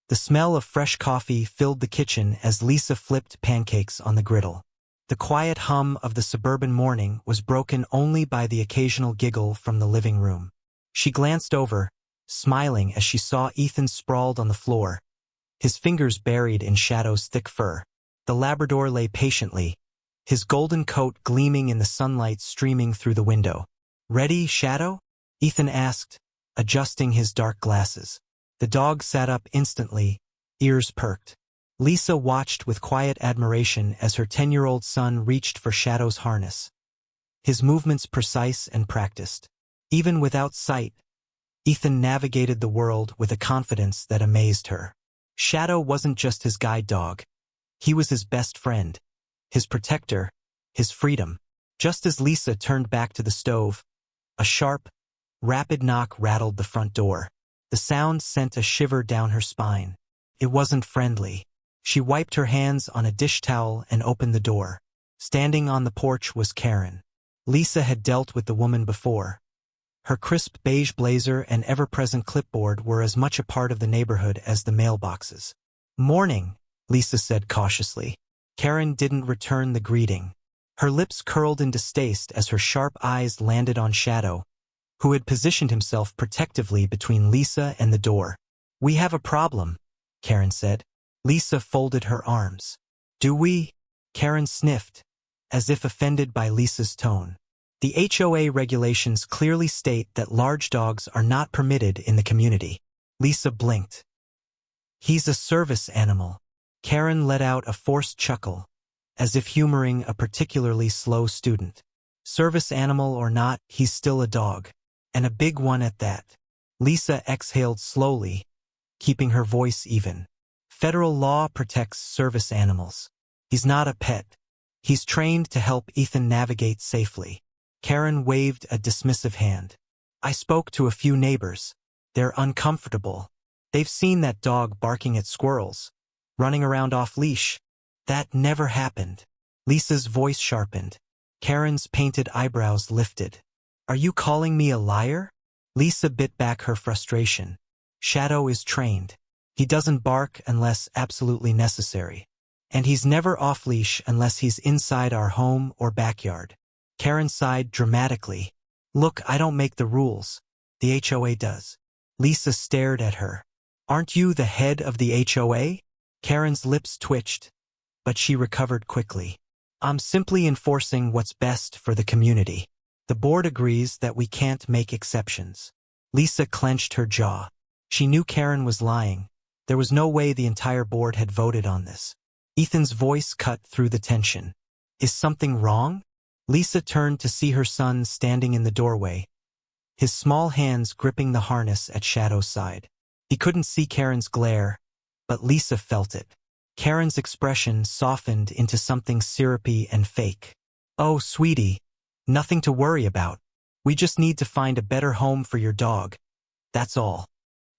The smell of fresh coffee filled the kitchen as Lisa flipped pancakes on the griddle. The quiet hum of the suburban morning was broken only by the occasional giggle from the living room. She glanced over, smiling as she saw Ethan sprawled on the floor, his fingers buried in Shadow's thick fur. The Labrador lay patiently, his golden coat gleaming in the sunlight streaming through the window. "Ready, Shadow?" Ethan asked, adjusting his dark glasses. The dog sat up instantly, ears perked. Lisa watched with quiet admiration as her 10-year-old son reached for Shadow's harness. His movements precise and practiced. Even without sight, Ethan navigated the world with a confidence that amazed her. Shadow wasn't just his guide dog. He was his best friend, his protector, his freedom. Just as Lisa turned back to the stove, a sharp, rapid knock rattled the front door. The sound sent a shiver down her spine. It wasn't friendly. She wiped her hands on a dish towel and opened the door. Standing on the porch was Karen. Lisa had dealt with the woman before. Her crisp beige blazer and ever-present clipboard were as much a part of the neighborhood as the mailboxes. "Morning," Lisa said cautiously. Karen didn't return the greeting. Her lips curled in distaste as her sharp eyes landed on Shadow, who had positioned himself protectively between Lisa and the door. "We have a problem," Karen said. Lisa folded her arms. "Do we?" Karen sniffed, as if offended by Lisa's tone. "The HOA regulations clearly state that large dogs are not permitted in the community." Lisa blinked. "He's a service animal." Karen let out a forced chuckle, as if humoring a particularly slow student. "Service animal or not, he's still a dog. And a big one at that." Lisa exhaled slowly, keeping her voice even. "Federal law protects service animals. He's not a pet. He's trained to help Ethan navigate safely." Karen waved a dismissive hand. "I spoke to a few neighbors. They're uncomfortable. They've seen that dog barking at squirrels, running around off-leash. That never happened." Lisa's voice sharpened. Karen's painted eyebrows lifted. "Are you calling me a liar?" Lisa bit back her frustration. "Shadow is trained. He doesn't bark unless absolutely necessary. And he's never off-leash unless he's inside our home or backyard." Karen sighed dramatically. "Look, I don't make the rules. The HOA does." Lisa stared at her. "Aren't you the head of the HOA?" Karen's lips twitched, but she recovered quickly. "I'm simply enforcing what's best for the community. The board agrees that we can't make exceptions." Lisa clenched her jaw. She knew Karen was lying. There was no way the entire board had voted on this. Ethan's voice cut through the tension. "Is something wrong?" Lisa turned to see her son standing in the doorway, his small hands gripping the harness at Shadow's side. He couldn't see Karen's glare, but Lisa felt it. Karen's expression softened into something syrupy and fake. "Oh, sweetie, nothing to worry about. We just need to find a better home for your dog. That's all."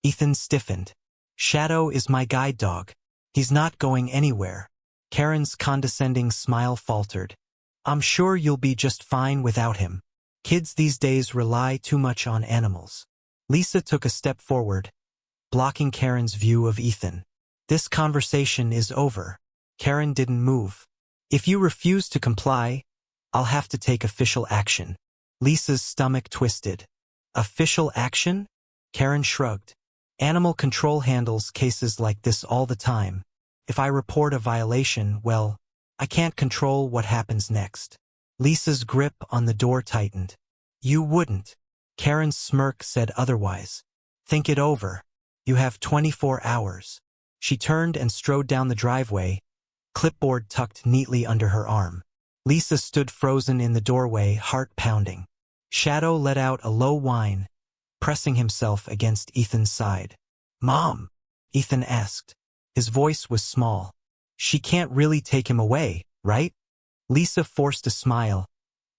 Ethan stiffened. "Shadow is my guide dog. He's not going anywhere." Karen's condescending smile faltered. "I'm sure you'll be just fine without him. Kids these days rely too much on animals." Lisa took a step forward, blocking Karen's view of Ethan. "This conversation is over." Karen didn't move. "If you refuse to comply, I'll have to take official action." Lisa's stomach twisted. "Official action?" Karen shrugged. "Animal control handles cases like this all the time. If I report a violation, well, I can't control what happens next." Lisa's grip on the door tightened. "You wouldn't." Karen's smirk said otherwise. "Think it over. You have 24 hours. She turned and strode down the driveway, clipboard tucked neatly under her arm. Lisa stood frozen in the doorway, heart pounding. Shadow let out a low whine, pressing himself against Ethan's side. "Mom?" Ethan asked. His voice was small. "She can't really take him away, right?" Lisa forced a smile,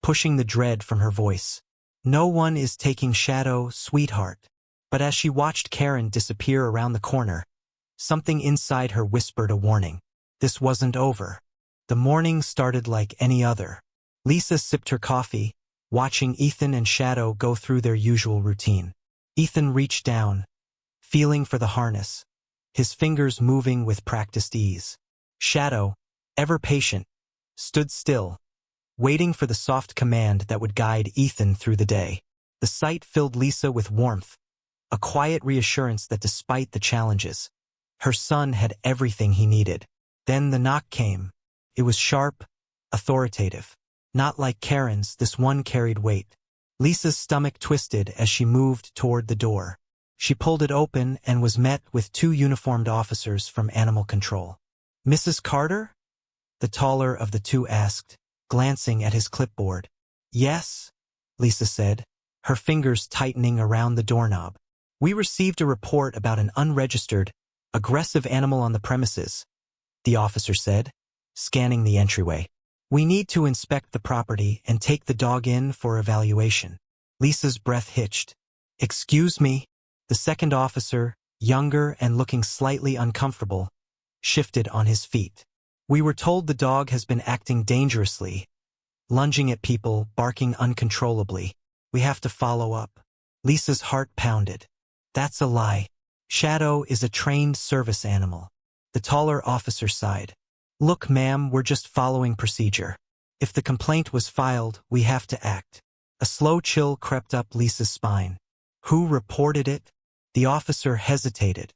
pushing the dread from her voice. "No one is taking Shadow, sweetheart." But as she watched Karen disappear around the corner, something inside her whispered a warning. This wasn't over. The morning started like any other. Lisa sipped her coffee, watching Ethan and Shadow go through their usual routine. Ethan reached down, feeling for the harness, his fingers moving with practiced ease. Shadow, ever patient, stood still, waiting for the soft command that would guide Ethan through the day. The sight filled Lisa with warmth, a quiet reassurance that despite the challenges, her son had everything he needed. Then the knock came. It was sharp, authoritative. Not like Karen's, this one carried weight. Lisa's stomach twisted as she moved toward the door. She pulled it open and was met with two uniformed officers from Animal Control. "Mrs. Carter?" the taller of the two asked, glancing at his clipboard. "Yes," Lisa said, her fingers tightening around the doorknob. "We received a report about an unregistered, aggressive animal on the premises," the officer said, scanning the entryway. "We need to inspect the property and take the dog in for evaluation." Lisa's breath hitched. "Excuse me?" The second officer, younger and looking slightly uncomfortable, shifted on his feet. "We were told the dog has been acting dangerously, lunging at people, barking uncontrollably. We have to follow up." Lisa's heart pounded. "That's a lie. Shadow is a trained service animal." The taller officer sighed. "Look, ma'am, we're just following procedure. If the complaint was filed, we have to act." A slow chill crept up Lisa's spine. "Who reported it?" The officer hesitated.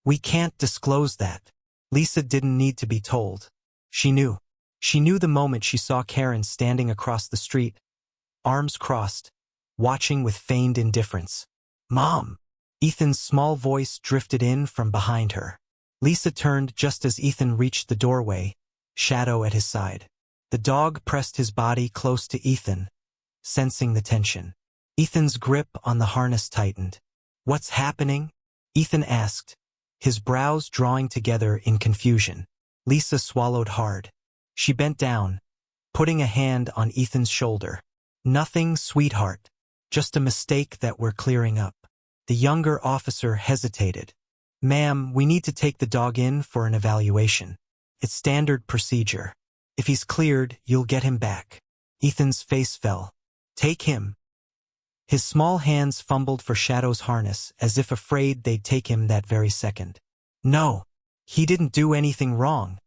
"We can't disclose that." Lisa didn't need to be told. She knew. She knew the moment she saw Karen standing across the street, arms crossed, watching with feigned indifference. "Mom!" Ethan's small voice drifted in from behind her. Lisa turned just as Ethan reached the doorway, Shadow at his side. The dog pressed his body close to Ethan, sensing the tension. Ethan's grip on the harness tightened. "What's happening?" Ethan asked, his brows drawing together in confusion. Lisa swallowed hard. She bent down, putting a hand on Ethan's shoulder. "Nothing, sweetheart. Just a mistake that we're clearing up." The younger officer hesitated. "Ma'am, we need to take the dog in for an evaluation. It's standard procedure. If he's cleared, you'll get him back." Ethan's face fell. "Take him." His small hands fumbled for Shadow's harness, as if afraid they'd take him that very second. "No, he didn't do anything wrong."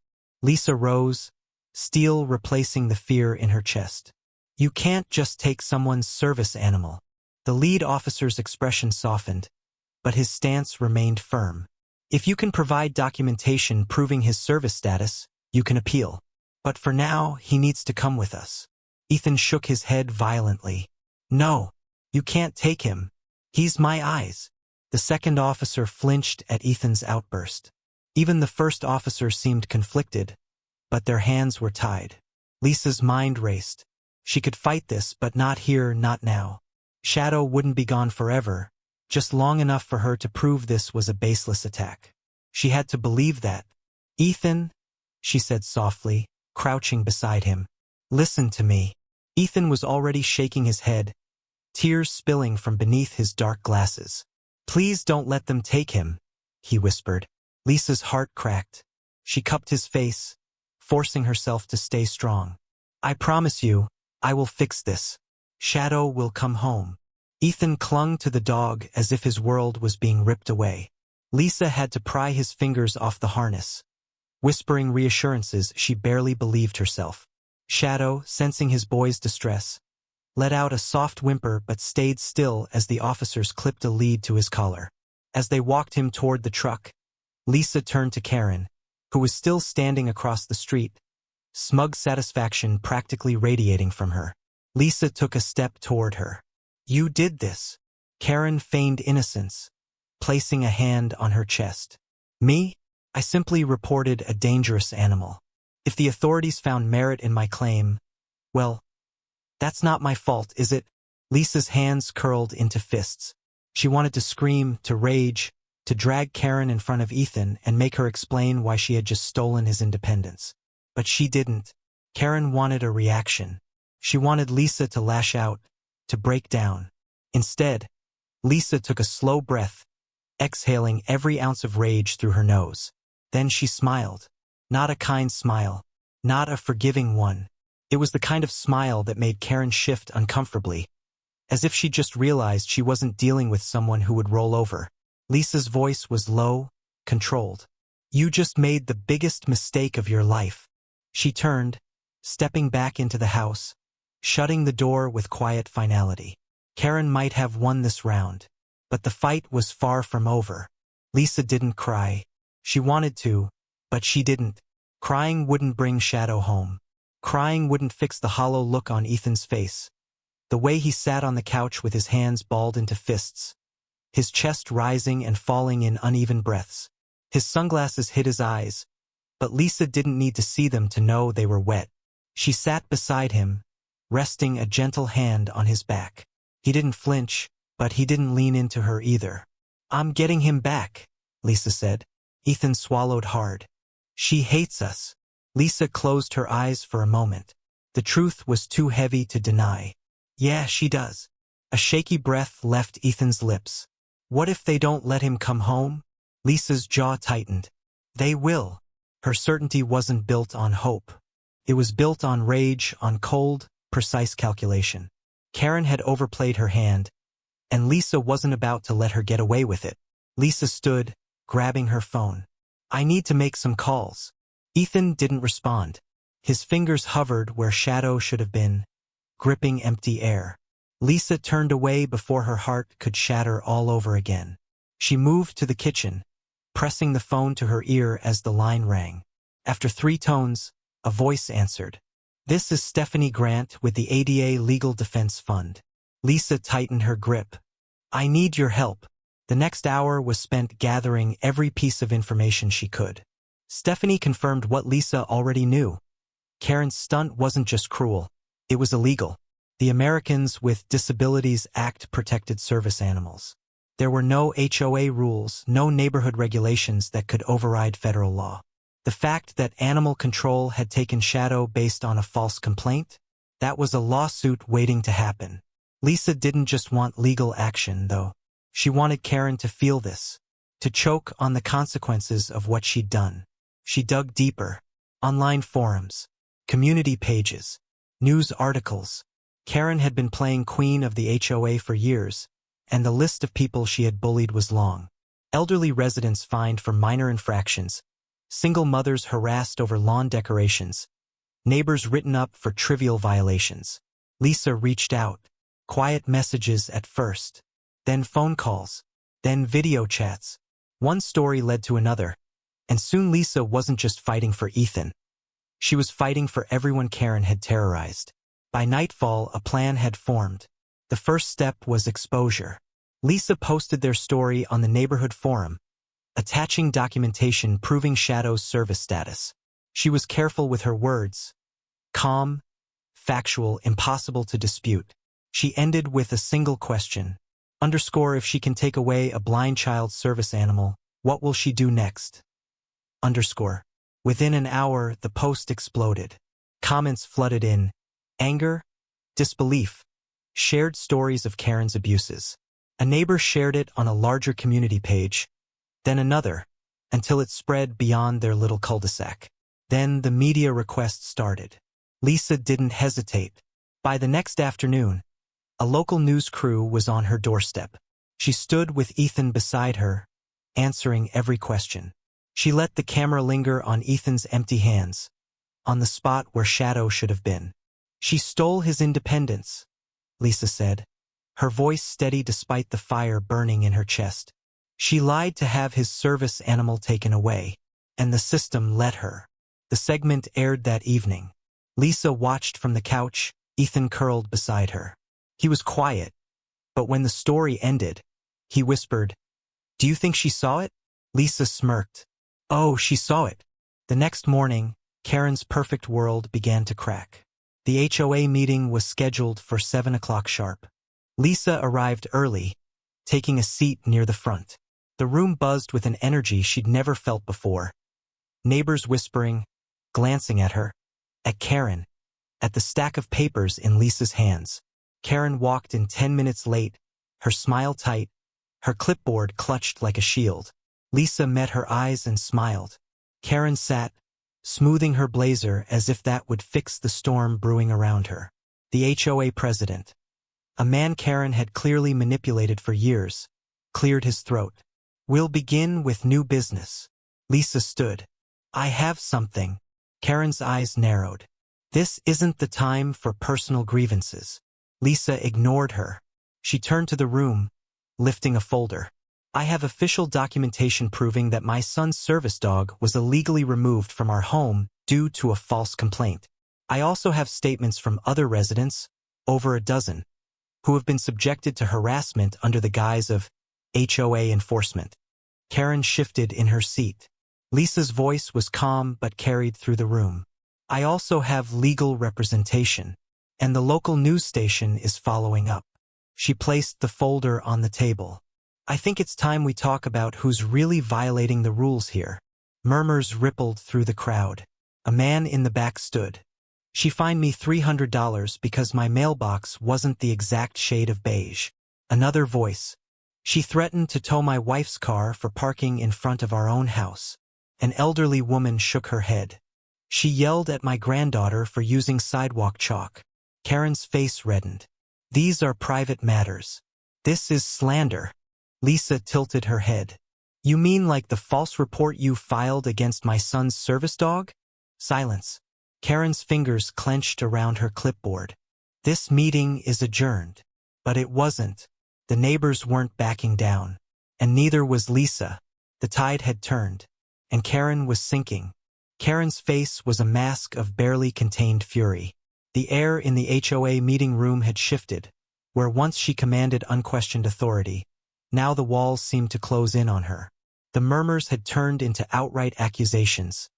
Lisa rose, steel replacing the fear in her chest. "You can't just take someone's service animal." The lead officer's expression softened, but his stance remained firm. "If you can provide documentation proving his service status, you can appeal. But for now, he needs to come with us." Ethan shook his head violently. "No, you can't take him. He's my eyes." The second officer flinched at Ethan's outburst. Even the first officer seemed conflicted, but their hands were tied. Lisa's mind raced. She could fight this, but not here, not now. Shadow wouldn't be gone forever, just long enough for her to prove this was a baseless attack. She had to believe that. "Ethan," she said softly, crouching beside him. "Listen to me." Ethan was already shaking his head, tears spilling from beneath his dark glasses. "Please don't let them take him," he whispered. Lisa's heart cracked. She cupped his face, forcing herself to stay strong. "I promise you, I will fix this. Shadow will come home." Ethan clung to the dog as if his world was being ripped away. Lisa had to pry his fingers off the harness. Whispering reassurances, she barely believed herself. Shadow, sensing his boy's distress, let out a soft whimper but stayed still as the officers clipped a lead to his collar. As they walked him toward the truck, Lisa turned to Karen, who was still standing across the street, smug satisfaction practically radiating from her. Lisa took a step toward her. "You did this." Karen feigned innocence, placing a hand on her chest. "Me? I simply reported a dangerous animal. If the authorities found merit in my claim, well, that's not my fault, is it?" Lisa's hands curled into fists. She wanted to scream, to rage, to drag Karen in front of Ethan and make her explain why she had just stolen his independence. But she didn't. Karen wanted a reaction. She wanted Lisa to lash out, to break down. Instead, Lisa took a slow breath, exhaling every ounce of rage through her nose. Then she smiled. Not a kind smile, not a forgiving one. It was the kind of smile that made Karen shift uncomfortably, as if she just realized she wasn't dealing with someone who would roll over. Lisa's voice was low, controlled. You just made the biggest mistake of your life. She turned, stepping back into the house, shutting the door with quiet finality. Karen might have won this round, but the fight was far from over. Lisa didn't cry. She wanted to, but she didn't. Crying wouldn't bring Shadow home. Crying wouldn't fix the hollow look on Ethan's face. The way he sat on the couch with his hands balled into fists, his chest rising and falling in uneven breaths. His sunglasses hid his eyes, but Lisa didn't need to see them to know they were wet. She sat beside him, resting a gentle hand on his back. He didn't flinch, but he didn't lean into her either. "I'm getting him back," Lisa said. Ethan swallowed hard. "She hates us." Lisa closed her eyes for a moment. The truth was too heavy to deny. "Yeah, she does." A shaky breath left Ethan's lips. "What if they don't let him come home?" Lisa's jaw tightened. "They will." Her certainty wasn't built on hope. It was built on rage, on cold, precise calculation. Karen had overplayed her hand, and Lisa wasn't about to let her get away with it. Lisa stood, grabbing her phone. "I need to make some calls." Ethan didn't respond. His fingers hovered where Shadow should have been, gripping empty air. Lisa turned away before her heart could shatter all over again. She moved to the kitchen, pressing the phone to her ear as the line rang. After 3 tones, a voice answered. "This is Stephanie Grant with the ADA Legal Defense Fund." Lisa tightened her grip. "I need your help." The next hour was spent gathering every piece of information she could. Stephanie confirmed what Lisa already knew. Karen's stunt wasn't just cruel, it was illegal. The Americans with Disabilities Act protected service animals. There were no HOA rules, no neighborhood regulations that could override federal law. The fact that animal control had taken Shadow based on a false complaint, that was a lawsuit waiting to happen. Lisa didn't just want legal action, though. She wanted Karen to feel this, to choke on the consequences of what she'd done. She dug deeper. Online forums, community pages, news articles. Karen had been playing queen of the HOA for years, and the list of people she had bullied was long. Elderly residents fined for minor infractions, single mothers harassed over lawn decorations, neighbors written up for trivial violations. Lisa reached out. Quiet messages at first, then phone calls, then video chats. One story led to another, and soon Lisa wasn't just fighting for Ethan. She was fighting for everyone Karen had terrorized. By nightfall, a plan had formed. The first step was exposure. Lisa posted their story on the neighborhood forum, attaching documentation proving Shadow's service status. She was careful with her words. Calm, factual, impossible to dispute. She ended with a single question. If she can take away a blind child's service animal, what will she do next? Within an hour, the post exploded. Comments flooded in. Anger, disbelief, shared stories of Karen's abuses. A neighbor shared it on a larger community page, then another, until it spread beyond their little cul-de-sac. Then the media request started. Lisa didn't hesitate. By the next afternoon, a local news crew was on her doorstep. She stood with Ethan beside her, answering every question. She let the camera linger on Ethan's empty hands, on the spot where Shadow should have been. She stole his independence, Lisa said, her voice steady despite the fire burning in her chest. She lied to have his service animal taken away, and the system let her. The segment aired that evening. Lisa watched from the couch, Ethan curled beside her. He was quiet, but when the story ended, he whispered, "Do you think she saw it?" Lisa smirked. "Oh, she saw it." The next morning, Karen's perfect world began to crack. The HOA meeting was scheduled for 7 o'clock sharp. Lisa arrived early, taking a seat near the front. The room buzzed with an energy she'd never felt before. Neighbors whispering, glancing at her, at Karen, at the stack of papers in Lisa's hands. Karen walked in 10 minutes late, her smile tight, her clipboard clutched like a shield. Lisa met her eyes and smiled. Karen sat, smoothing her blazer as if that would fix the storm brewing around her. The HOA president, a man Karen had clearly manipulated for years, cleared his throat. We'll begin with new business. Lisa stood. I have something. Karen's eyes narrowed. This isn't the time for personal grievances. Lisa ignored her. She turned to the room, lifting a folder. I have official documentation proving that my son's service dog was illegally removed from our home due to a false complaint. I also have statements from other residents, over a dozen, who have been subjected to harassment under the guise of HOA enforcement. Karen shifted in her seat. Lisa's voice was calm but carried through the room. I also have legal representation, and the local news station is following up. She placed the folder on the table. I think it's time we talk about who's really violating the rules here. Murmurs rippled through the crowd. A man in the back stood. She fined me $300 because my mailbox wasn't the exact shade of beige. Another voice. She threatened to tow my wife's car for parking in front of our own house. An elderly woman shook her head. She yelled at my granddaughter for using sidewalk chalk. Karen's face reddened. These are private matters. This is slander. Lisa tilted her head. You mean like the false report you filed against my son's service dog? Silence. Karen's fingers clenched around her clipboard. This meeting is adjourned. But it wasn't. The neighbors weren't backing down. And neither was Lisa. The tide had turned. And Karen was sinking. Karen's face was a mask of barely contained fury. The air in the HOA meeting room had shifted. Where once she commanded unquestioned authority, now the walls seemed to close in on her. The murmurs had turned into outright accusations.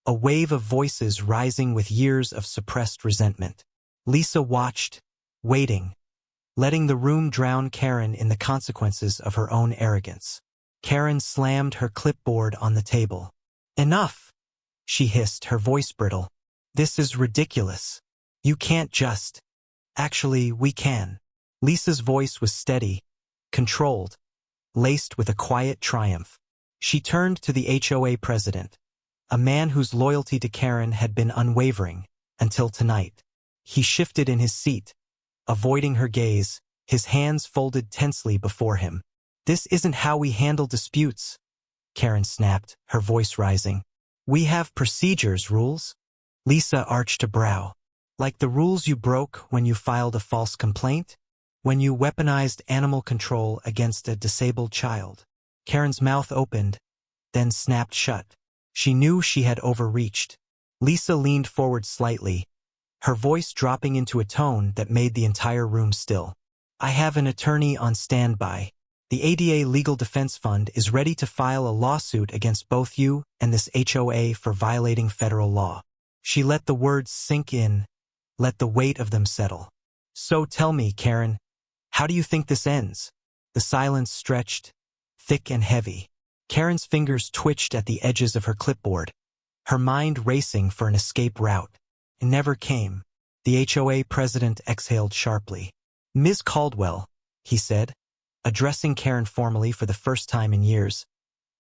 A wave of voices rising with years of suppressed resentment. Lisa watched, waiting, letting the room drown Karen in the consequences of her own arrogance. Karen slammed her clipboard on the table. Enough! She hissed, her voice brittle. This is ridiculous. You can't just... Actually, we can. Lisa's voice was steady, controlled, laced with a quiet triumph. She turned to the HOA president, a man whose loyalty to Karen had been unwavering, until tonight. He shifted in his seat, avoiding her gaze, his hands folded tensely before him. This isn't how we handle disputes, Karen snapped, her voice rising. We have procedures, rules. Lisa arched a brow. Like the rules you broke when you filed a false complaint? When you weaponized animal control against a disabled child? Karen's mouth opened, then snapped shut. She knew she had overreached. Lisa leaned forward slightly, her voice dropping into a tone that made the entire room still. I have an attorney on standby. The ADA Legal Defense Fund is ready to file a lawsuit against both you and this HOA for violating federal law. She let the words sink in, let the weight of them settle. So tell me, Karen, how do you think this ends? The silence stretched, thick and heavy. Karen's fingers twitched at the edges of her clipboard, her mind racing for an escape route. It never came. The HOA president exhaled sharply. Ms. Caldwell, he said, addressing Karen formally for the first time in years.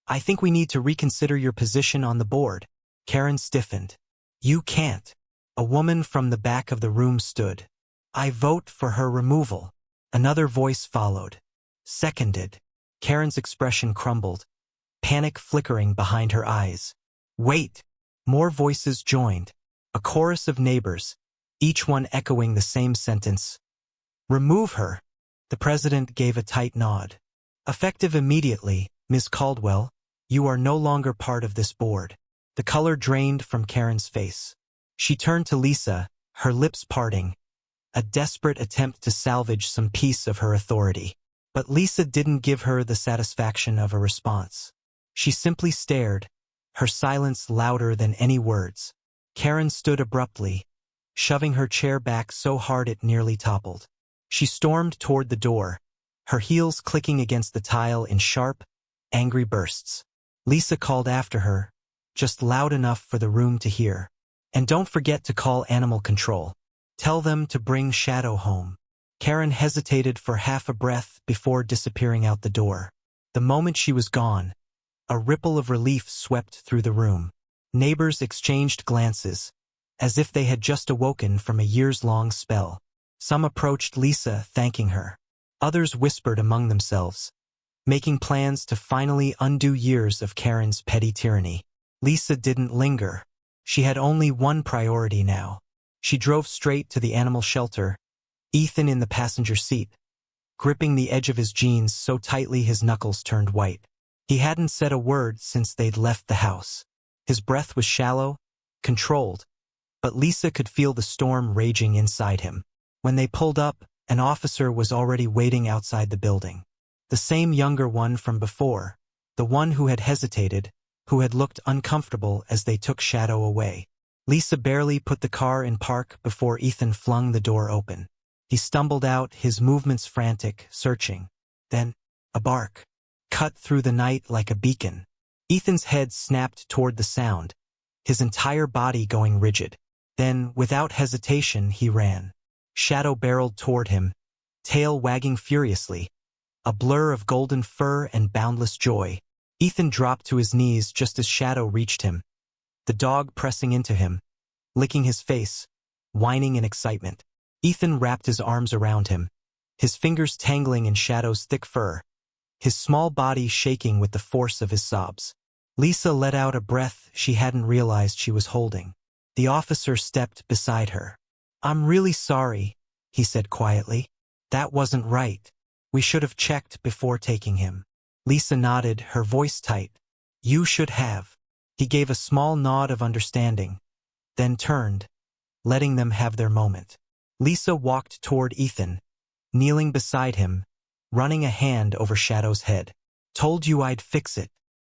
I think we need to reconsider your position on the board. Karen stiffened. You can't. A woman from the back of the room stood. I vote for her removal. Another voice followed. Seconded. Karen's expression crumbled, panic flickering behind her eyes. Wait! More voices joined. A chorus of neighbors, each one echoing the same sentence. Remove her. The president gave a tight nod. Effective immediately, Ms. Caldwell, you are no longer part of this board. The color drained from Karen's face. She turned to Lisa, her lips parting, a desperate attempt to salvage some piece of her authority. But Lisa didn't give her the satisfaction of a response. She simply stared, her silence louder than any words. Karen stood abruptly, shoving her chair back so hard it nearly toppled. She stormed toward the door, her heels clicking against the tile in sharp, angry bursts. Lisa called after her, just loud enough for the room to hear. And don't forget to call animal control. Tell them to bring Shadow home. Karen hesitated for half a breath before disappearing out the door. The moment she was gone, a ripple of relief swept through the room. Neighbors exchanged glances, as if they had just awoken from a years-long spell. Some approached Lisa, thanking her. Others whispered among themselves, making plans to finally undo years of Karen's petty tyranny. Lisa didn't linger. She had only one priority now. She drove straight to the animal shelter, Ethan in the passenger seat, gripping the edge of his jeans so tightly his knuckles turned white. He hadn't said a word since they'd left the house. His breath was shallow, controlled, but Lisa could feel the storm raging inside him. When they pulled up, an officer was already waiting outside the building. The same younger one from before, the one who had hesitated, who had looked uncomfortable as they took Shadow away. Lisa barely put the car in park before Ethan flung the door open. He stumbled out, his movements frantic, searching. Then, a bark cut through the night like a beacon. Ethan's head snapped toward the sound, his entire body going rigid. Then, without hesitation, he ran. Shadow barreled toward him, tail wagging furiously, a blur of golden fur and boundless joy. Ethan dropped to his knees just as Shadow reached him, the dog pressing into him, licking his face, whining in excitement. Ethan wrapped his arms around him, his fingers tangling in Shadow's thick fur, his small body shaking with the force of his sobs. Lisa let out a breath she hadn't realized she was holding. The officer stepped beside her. "I'm really sorry," he said quietly. "That wasn't right. We should have checked before taking him." Lisa nodded, her voice tight. "You should have." He gave a small nod of understanding, then turned, letting them have their moment. Lisa walked toward Ethan, kneeling beside him, running a hand over Shadow's head. "Told you I'd fix it."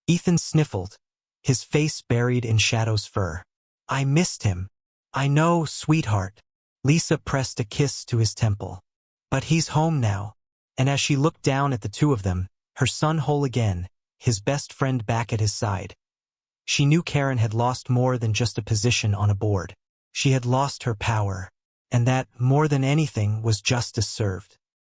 Ethan sniffled, his face buried in Shadow's fur. "I missed him." "I know, sweetheart." Lisa pressed a kiss to his temple. "But he's home now." And as she looked down at the two of them, her son whole again, his best friend back at his side, she knew Karen had lost more than just a position on a board. She had lost her power, and that, more than anything, was justice served.